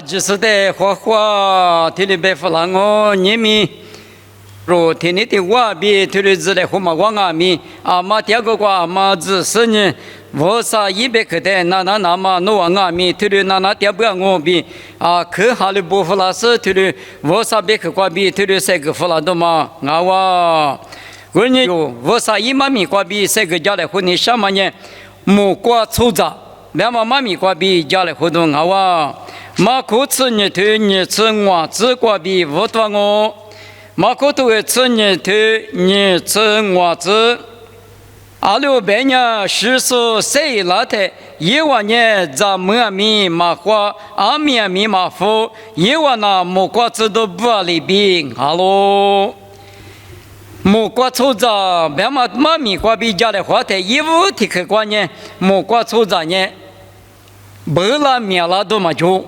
只是的花花天里白弗朗哦，你们若天里的瓦比天里子的胡马光阿米阿妈第二个瓜阿妈子是呢，我啥一百克的那嘛诺瓦阿米天里那第二个我比可哈里波弗拉斯天里我啥百克瓜比天里三个弗拉多嘛阿哇，我呢我啥一妈咪瓜比三个家来和你什么呢？木瓜粗杂，两妈咪瓜比家来活动阿哇。马库吃你推你吃我吃瓜比无多我，马库都吃你推你吃我吃。600年10岁那天，1万年咱们米马花，2米米马夫，1万那木瓜子都不里边，哈喽。木瓜粗杂，别嘛米瓜比家的话题，1提克瓜呢，木瓜粗杂呢，不拉米拉都嘛就。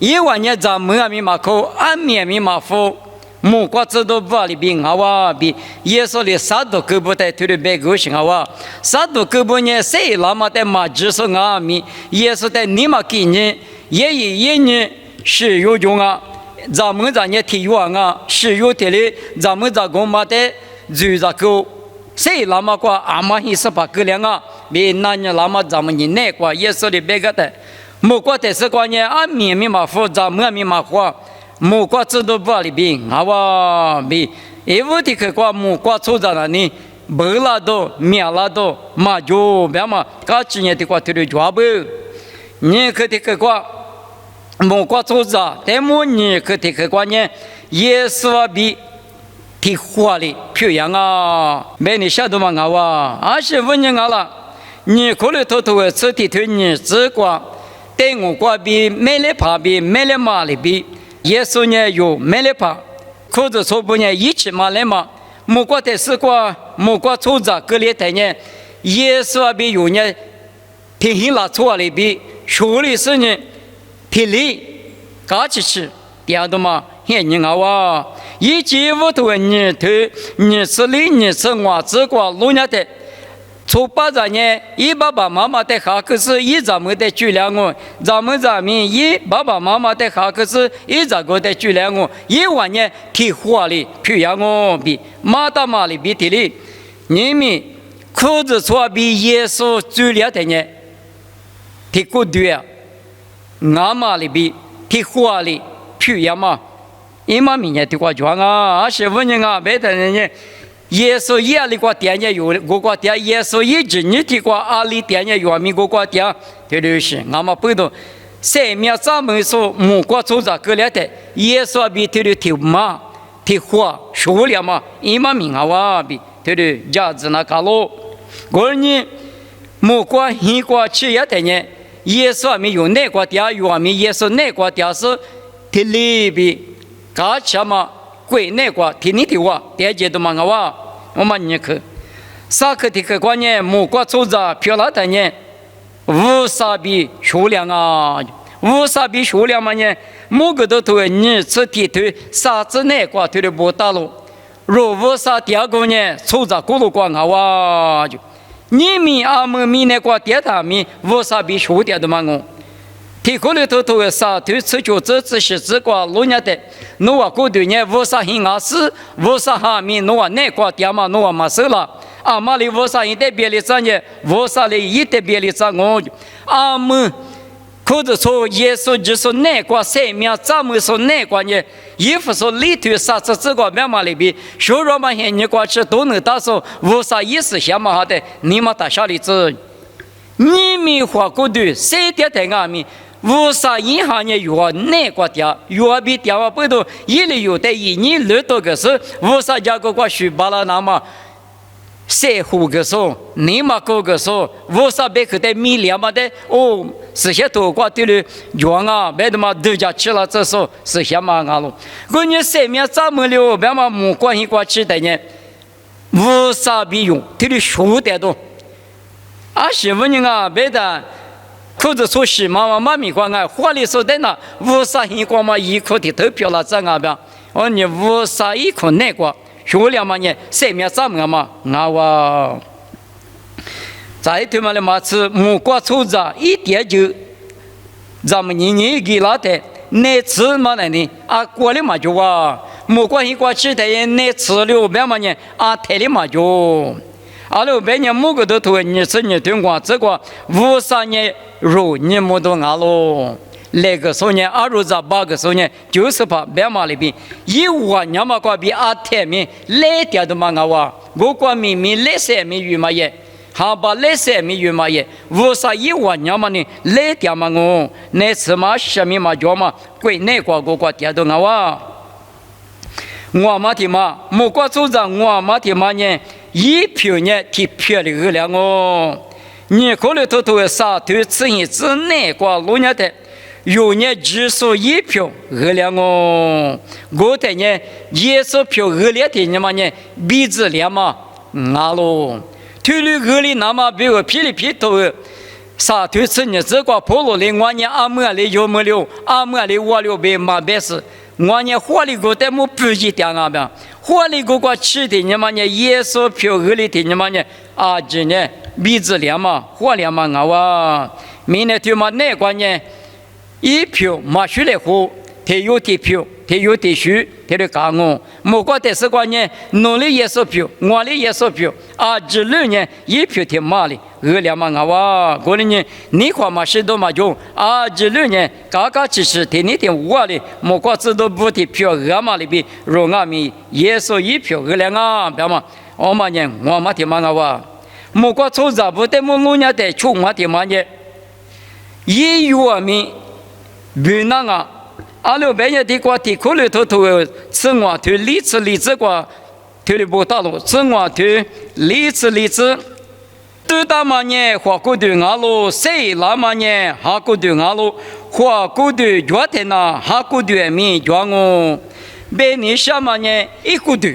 1万年咱们米马口，2米马夫，木瓜子都不里边好哇比，耶稣的啥都给不得，推的白狗行好哇，啥都给不呢？谁那么的嘛只是阿米，耶稣的你嘛给你，也呢是有用啊，咱们呢体用啊，是有的嘞，咱们这公嘛的就这个，谁那么过阿妈意思把个两啊，比那呢那么咱们人那过耶稣的白个的。木瓜的是关键，2米马夫，咱们米马花，木瓜子都不里边，好哇比，1的个瓜木瓜粗在那里，不拉多，米拉多，马就别嘛，搞几年的瓜推的抓不，你可的个瓜木瓜粗在，但么你可的个瓜呢，也是话比提花的漂亮啊，没你晓得嘛好哇，25年好了，你可能偷偷的吃的推你吃瓜。对我瓜比买来爬比买来马里比，耶稣呢有买来爬，可是说不呢一起马来嘛，木瓜的是瓜木瓜粗杂格里头呢，耶稣比有呢，天黑拉错里比，手里是呢，天里嘎起吃，第二的嘛，很人好啊，一季五头你头你吃里你吃我吃瓜路伢的。从8年，爸爸妈妈的哈克是咱们的质量哦，咱们爸爸妈妈的哈克是这个的质量哦，1万年提花里漂亮哦，比马达马里比的里，你们可是说比耶稣质量的呢，提过对啊，阿马里比提花里漂亮嘛，妈明年提过装啊，15年啊，别的人呢。耶稣也里过点也有，我过点耶稣一直你提过里点也有，米我过点，对对是，俺们不懂。3面咱们说木瓜粗杂格来的，耶稣比对对提马提花数量嘛，妈明啊哇比对对价值那卡路，我呢木瓜黑瓜吃也的呢，耶稣没有那瓜点，有没耶稣那瓜点是提里比嘎吃嘛。贵那个天你的话，点解都嘛个哇，我们你去，啥个的个观念，木瓜粗杂漂亮的呢，无啥比数量啊，无啥比数量嘛呢，某个都对你吃地推，啥子那个推的不大路，若无啥第二个呢，粗杂咕噜光啊哇就，你们阿们米那个点他们无啥比数点的嘛我。提过来头头啥头吃就这些只瓜路伢的，侬话过对呢，无啥很阿死，无啥哈米，侬话那瓜爹嘛，侬话嘛收了，阿妈里无啥一代别的啥呢，无啥里一代别的啥我，阿们可是说耶稣就说那瓜3面，咱们说那瓜呢，衣服说里头啥子这个面嘛里边，说让嘛现你瓜吃都能打说，无啥意思想嘛哈的，你嘛打下里子，你们话过对，谁点在阿米？无啥银行呢？有那个点，有比电话不多，一里有的1年6多个是，无啥家个个许巴拉那么3户个说，你嘛个说，无啥别个的米2嘛的哦，是些多瓜对了，用啊，别的嘛都家吃了这说是些嘛啊喽，我你3面咱们了，别嘛木关系瓜吃的呢，无啥必用，对了熟的多，15年啊，别的。可是说是妈咪光啊，花里说的那无啥一个嘛，一颗的投票了这啊边，我你无啥一颗那个，数量嘛呢，3面3面嘛，哇！再他妈的嘛是木瓜粗杂一点就，咱们年给了的，那吃嘛来呢啊过了嘛就啊，没关系过吃的那吃了别嘛呢啊太了嘛就。阿拉别人某个都头你吃你听过这个53年肉你没都阿喽，那个时候呢28个时候呢就是把别嘛里边一万年嘛过比阿太面来点都嘛阿哇，我过明明来3米鱼嘛也，还把来3米鱼嘛也，51万年嘛呢来点嘛我，那次嘛10米嘛叫嘛贵那个我过点都阿哇，我嘛的嘛，莫过组长我嘛的嘛呢。一票呢，提票的个了哦，你可能偷偷的啥都吃一只内瓜路呢的，有呢只数一票个了哦，我的呢也是票个了的，你嘛呢鼻子了嘛，阿喽，推了个里那么比我噼里噼头的，啥都吃呢这个破路的，我呢阿么的有么了，阿么的我了别嘛别是，我呢火里个的么不一点啊呗。火里个个吃的你嘛呢，耶稣票个里的你嘛呢，啊这呢鼻子凉嘛，火凉嘛啊哇，明年就嘛那个呢，一票嘛出来货，他有的票，他有的书，他的讲哦，莫过的是个呢，农历耶稣票，我的耶稣票，啊这2年一票的嘛哩，凉嘛啊哇，过了呢，你看嘛是多嘛就，啊这2年嘎嘎其实的你的我哩，莫过知道不的票嘛里边，若阿米耶稣一票凉啊，别嘛，我嘛呢，我嘛的嘛啊哇，莫过从这不的莫弄伢的穷嘛的嘛呢，也有阿米，别那个。阿拉别人的瓜地可里头吃我头荔枝瓜头里不大路吃我头荔枝都大嘛呢花骨头阿路谁拉嘛呢哈骨头阿路花骨头脚的那哈骨头面脚我别你什么呢一骨头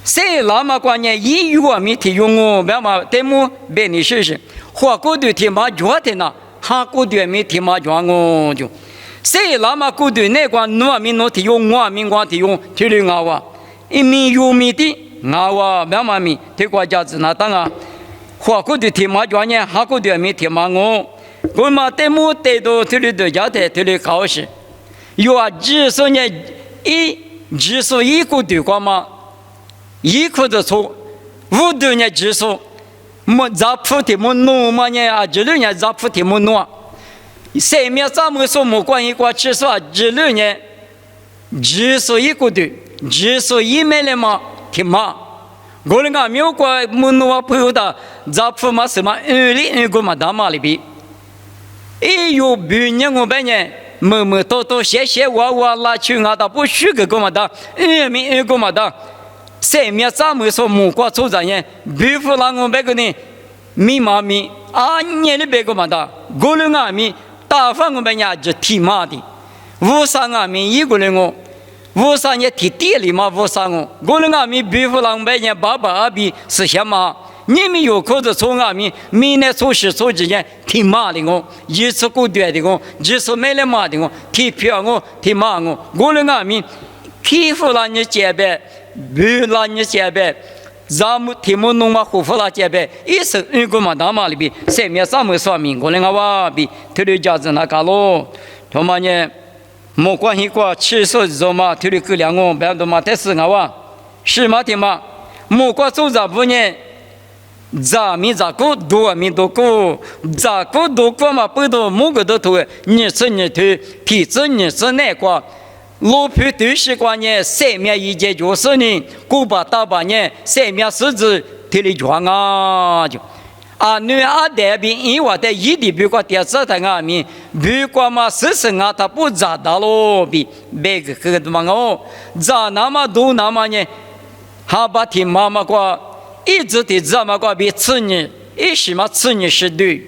谁拉嘛关呢一有啊面提用我别嘛得么别你试试花骨头提嘛脚的那哈骨头面提嘛脚我就谁拉嘛骨头那个糯米糯提用我米我提用提了我哇，一米有米的我哇别嘛米提国家子那当啊，花骨头提嘛专业，哈骨头米提嘛我嘛得么得到提了多家的提了考试，有啊只说呢只说一骨头个嘛，一骨头错，5头呢只说，么杂铺的么弄嘛呢啊，这2年杂铺的么弄。3面咱们说没关系，过去说这2年，只说一个的，只说一面的嘛，挺嘛。我那个没有过没弄朋友的，咱父嘛什么2个嘛大嘛里边，有别人我别人么多谢我拉去俺的不许个嘛的，2个嘛的，3面咱们说没过做这样，别不让我别个呢，密码米啊，你的别个嘛的，我那个米。大方我们家就提马的，53阿米一个人我，53年提地里嘛53我那阿米比夫郎百年爸阿比是什么？你们有口子从阿米，明年初10初几年提马的我，一次过对的我，一次买了马的我，提票我提马我那阿米，提夫郎你结拜，比郎你结拜。咱们提木弄嘛，护肤啦这边，一是2个嘛大嘛里边，3面3门说明，我那个哇比推了家子那个咯，他妈呢，没关系过，吃说做嘛，推了个2个，别的嘛得是个哇，是嘛的嘛，没过做啥不呢？咱们咋个多米多个，咋个多个嘛不多，某个都多，你吃你推，皮子你吃那个。老皮都习惯呢，3面一节就是呢，古巴大把呢，3面狮子推的床啊就，啊女啊那边因为在异地比过电视台啊面，比过嘛40啊他不咋的咯，比别个嘛哦，咋那么多那么呢，还把听妈妈过，一直的这么过比吃呢，一时嘛吃呢是对，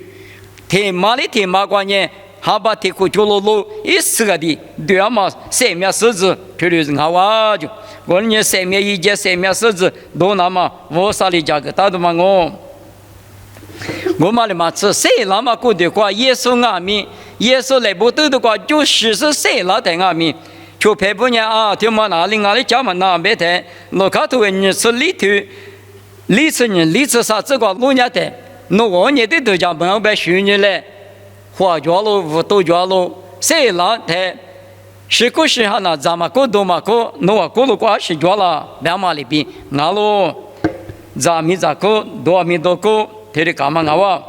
听妈的听妈过呢。哈巴提库就路一四个的，对啊嘛，3面狮子推的人好啊就，我呢3面一节3面狮子都那么我啥的价格大的嘛我嘛的嘛吃谁那么过的话，耶稣阿米，耶稣来不得的话就40岁了的阿米，就陪不呢啊，就嘛哪里家嘛那别的，老卡头你吃里头啥这个老年的，那我呢的都讲不要学你嘞。花脚路、五斗脚路，谁让他是个时候呢，咱们过多嘛过，我过了过是做了两码里边，俺喽，咱们咋过多米多过，他的干嘛俺哇？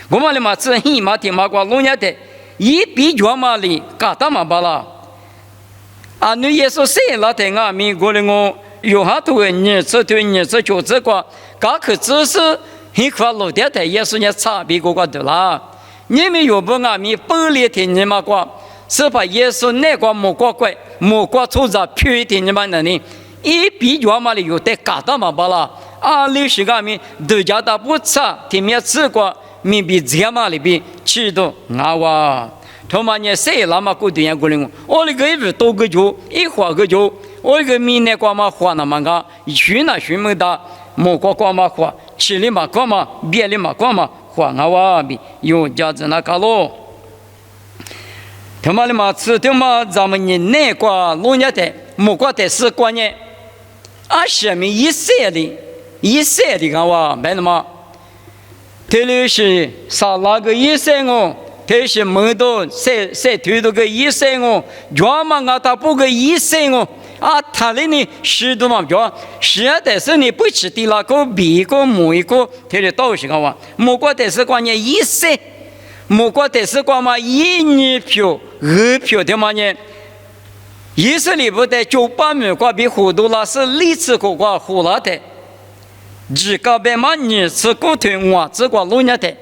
我们的嘛是很嘛听嘛过弄伢的，一比做嘛里干他嘛巴拉。啊，你耶稣谁来听啊？美国的我有好多人这对人这就这个，刚可只是很快路点的耶稣也差别个的啦。你们有不啊？米不离听你嘛过，是把耶稣那个莫过怪，莫过出着偏听你们那里，一比做嘛里有得干他嘛巴拉。啊，历史上面都叫他不差，听面吃过。米比这嘛里边吃到啊哇，他妈呢谁那么过点过灵？我那个月多个酒，一花个酒，我那个米呢瓜嘛花那么个，去那去没得，莫瓜嘛花，吃里嘛瓜嘛，别里嘛瓜嘛花啊哇比有家子那个咯。他妈的嘛吃他妈咱们人那瓜老年的，莫瓜的是瓜呢，啊什么一岁的个哇，没那么。特别是上那个医生哦，特是门头谁推到个医生哦，专门啊他不个医生哦，啊他那里许多嘛叫，实在是你不吃的那个鼻个某一个，特别到时个话，莫过的是关键医生，莫过的是关嘛一年票、二票的嘛呢，医生里不得900万块比好多了，是历次个瓜好了的。只个别嘛你吃过腿我吃过老年的，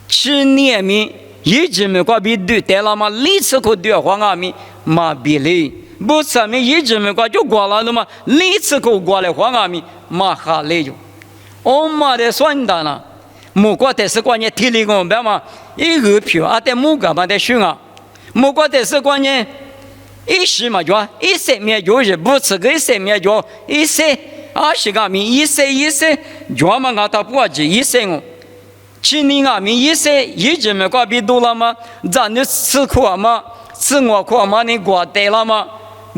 吃年米一直没过比对得了嘛，历次过对黄阿米嘛比例，不吃米一直没过就过了的嘛，历次过过来黄阿米嘛哈累就，我嘛的算的呢，莫过的是关键体力工别嘛，一个票啊得木个嘛得选啊，莫过的是关键一时嘛就一些面就是不吃个一些面就一些。啊，是个米一岁，专门啊，他不止一岁哦。去年啊，米一岁一直没过比多了吗？咱你吃苦嘛，吃我苦嘛，你过得了吗？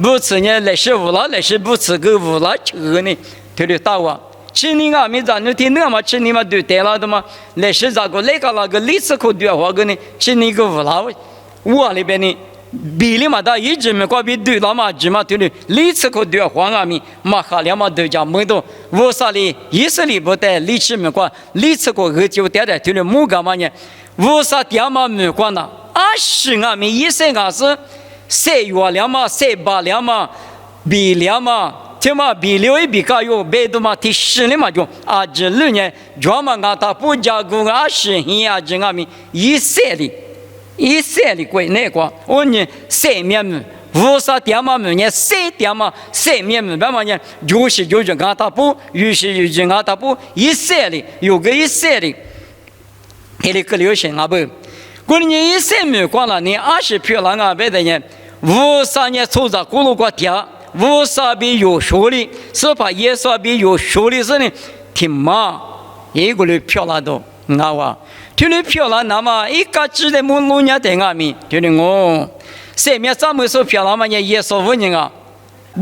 不吃呢，那是无了，那是不吃个无了吃呢，对不对啊？去年啊，米咱你听那嘛，去年嘛对得了的嘛，那是咋个那个历史苦对话个呢？去年个无了，我里边呢。比例嘛，他一直没过比对了嘛，只嘛对的，历次可对黄阿米，嘛哈两嘛对家没多，我啥哩，意思里不得，历次没过，历次可喝酒点的对的，木干嘛呢？我啥点嘛没过呢？啊是阿米意思啊是，3月两嘛，3、8两嘛，比两嘛，这嘛比6比高有别的嘛，第10里嘛就啊这6年，专门啊他不加工啊是很啊这阿米意思哩。一岁的归那个，我呢3面门，50点嘛门呢3点嘛3面门，别嘛呢就是俺他不，于是俺他不一岁的有个一岁的，他的个流行啊不，过年一岁没过了，你20票了啊别的呢，50年出着咕噜个点，50比有手里，是把耶稣比有手里是呢，挺嘛，一个人票了都，那哇。就你漂亮，那么一个只的木路伢在外面，就你我，上面咱们说漂亮嘛，也说不人啊。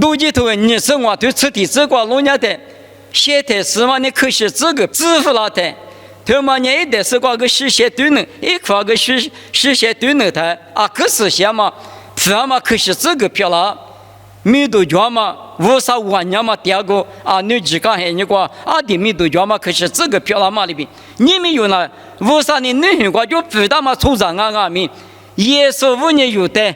路里头你生活对吃的这个路伢的，现在是嘛你可惜这个支付了的，他妈你一点是个实现对呢，一块个实现对呢的啊，可实现嘛，他妈可惜这个漂亮。米都叫嘛，50万年嘛，第二个啊，你只看还你个啊的米都叫嘛，可是这个漂亮嘛里边，你们有那50年女人个就不大嘛出长啊米，耶稣5年有的，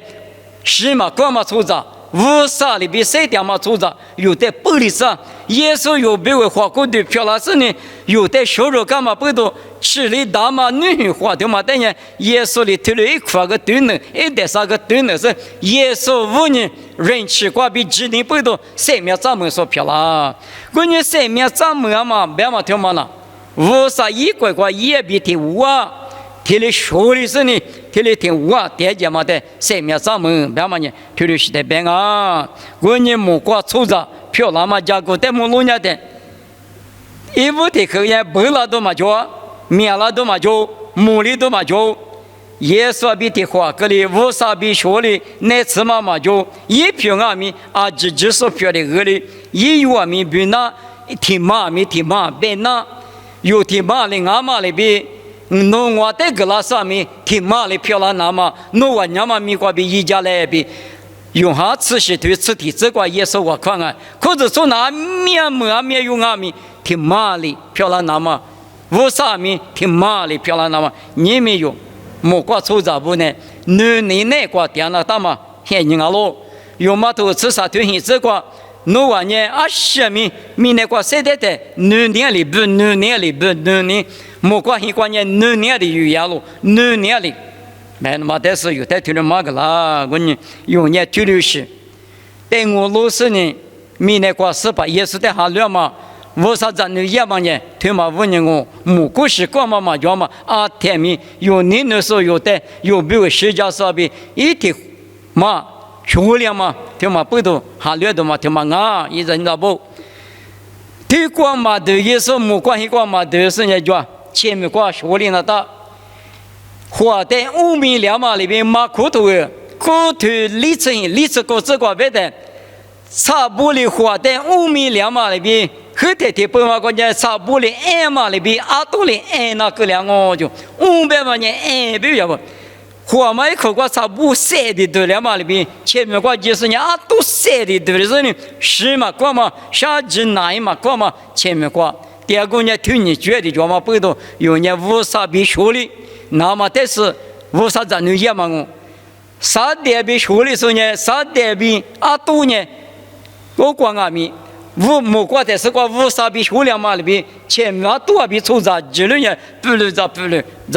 是嘛干嘛出长，50里边3点嘛出长，有的玻璃上，耶稣有别为花过的漂亮是呢，有的收入干嘛不多。吃里大嘛，女人花的嘛，等于耶稣里头了一块个墩呢，一点3个墩呢是耶稣5年人吃过比今年不多，3面咱们说漂亮，关键3面咱们嘛，别嘛听嘛了，51块也比听5啊，听了说的是呢，听了听5啊，点解嘛的3面咱们别嘛呢，听了是的别啊，关键木瓜粗着漂亮嘛，价格在木路伢的，一部的口也不了都嘛叫。面了都嘛就，木里都嘛就，耶稣比的话，这里50比说的，那次嘛就，一票阿米啊，只说票的个里，一月米比那，听嘛别那，有听嘛的阿妈里边，侬我的格拉萨米挺马里漂亮那么，侬我娘嘛米瓜比一家来比。用下此时对此体这块也是我看啊，可是从那面用阿米挺马里漂亮那么，无啥米挺马里漂亮那么，你没有，莫挂粗杂不呢？你那挂点了大嘛，现人阿罗，有嘛头吃啥对现这块，侬话呢啊什么？米那挂谁的？你年里不，莫挂现挂呢，你年里有呀喽，你年里。买那么但是有的听了嘛个啦，我呢有年交流时，但我老师呢，米那个是把也是在下聊嘛，我啥子你也嘛呢，听嘛问人我，木故事干嘛叫嘛啊天米有你那时候有的有比如世界上边一天嘛学了嘛，听嘛不都下聊的嘛，听嘛啊一人那不，听光嘛的也是木关系光嘛的是呢叫前面光学了那大。花在5米2码里边马苦头里程过这个别的，差不离花在5米2码里边，后头的白马关键差不离2码里边，阿多里那个两个就500万年不要不，花嘛一口瓜差不3的多2码里边，前面瓜就是呢阿多3的多的时候呢10码瓜嘛，下至哪一码瓜嘛前面瓜，第二个呢推你觉得叫嘛不懂，有呢无啥比学历。那么但是无啥子女也嘛我，啥代表学历时呢？啥代表阿多呢？我讲阿米，无莫管的是个无啥比学历嘛里边，前面多比出杂技了呢，不如咋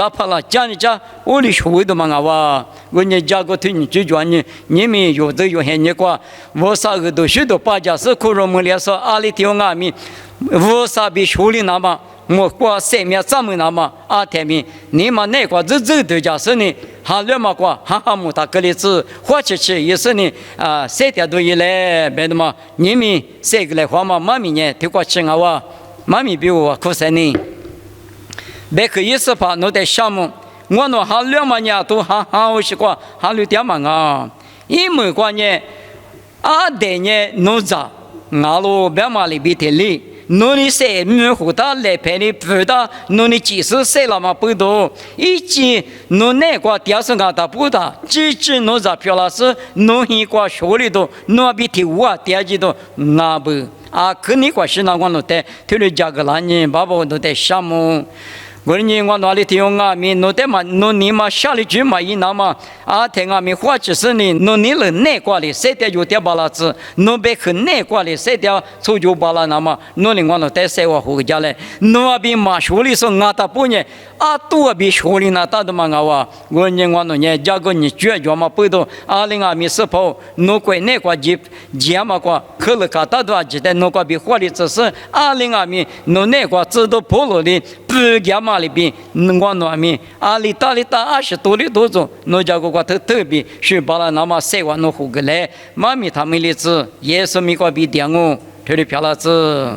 怕了？讲你讲，我的学会的嘛哇，我呢讲个听你就讲呢，你们有的有很你讲，无啥个都许多八家是可能么来说阿里听阿米，无啥比学历那么。我过3面咱们那么啊天明，你们那个日的家是呢，还两么过哈哈木他格里子，或者是也是呢啊3点多以来，别的嘛，你们3个来话嘛，妈咪呢听过听啊哇，妈咪比我苦些呢，别可以是怕侬在项目，我侬还两么年都哈我是过还有点嘛啊，因为过呢啊对呢侬咋，俺路别嘛里边的里。侬的生命和他来陪你陪他，侬的几十岁了嘛不多，以及侬那个电视上他不大，只知侬在漂亮是侬一个学历多，侬比体我第二季多那不啊，可你个是那个侬的，听你讲个男人，爸爸我都在项目。我呢，我哪里听我咪，侬得嘛，侬你嘛下里句嘛一那嘛，啊，听我咪话就是呢，侬你了内挂里3点就点巴拉子，侬别去内挂里3点出就巴拉那么，侬哩我侬带3万回家来，侬啊比嘛手里说俺大半年，啊多比手里那大的嘛我，我呢我侬呢，加个你绝交嘛不多，啊哩我咪是跑，侬怪内挂几嘛挂，可了卡大多几代侬挂比火里只是，啊哩我咪侬内挂知道跑了的，不讲嘛。里边，我那边阿里大20多里多种，侬家个特别是把那那么3万侬胡个来，妈咪他们的子也是美国比点哦，特别漂亮子。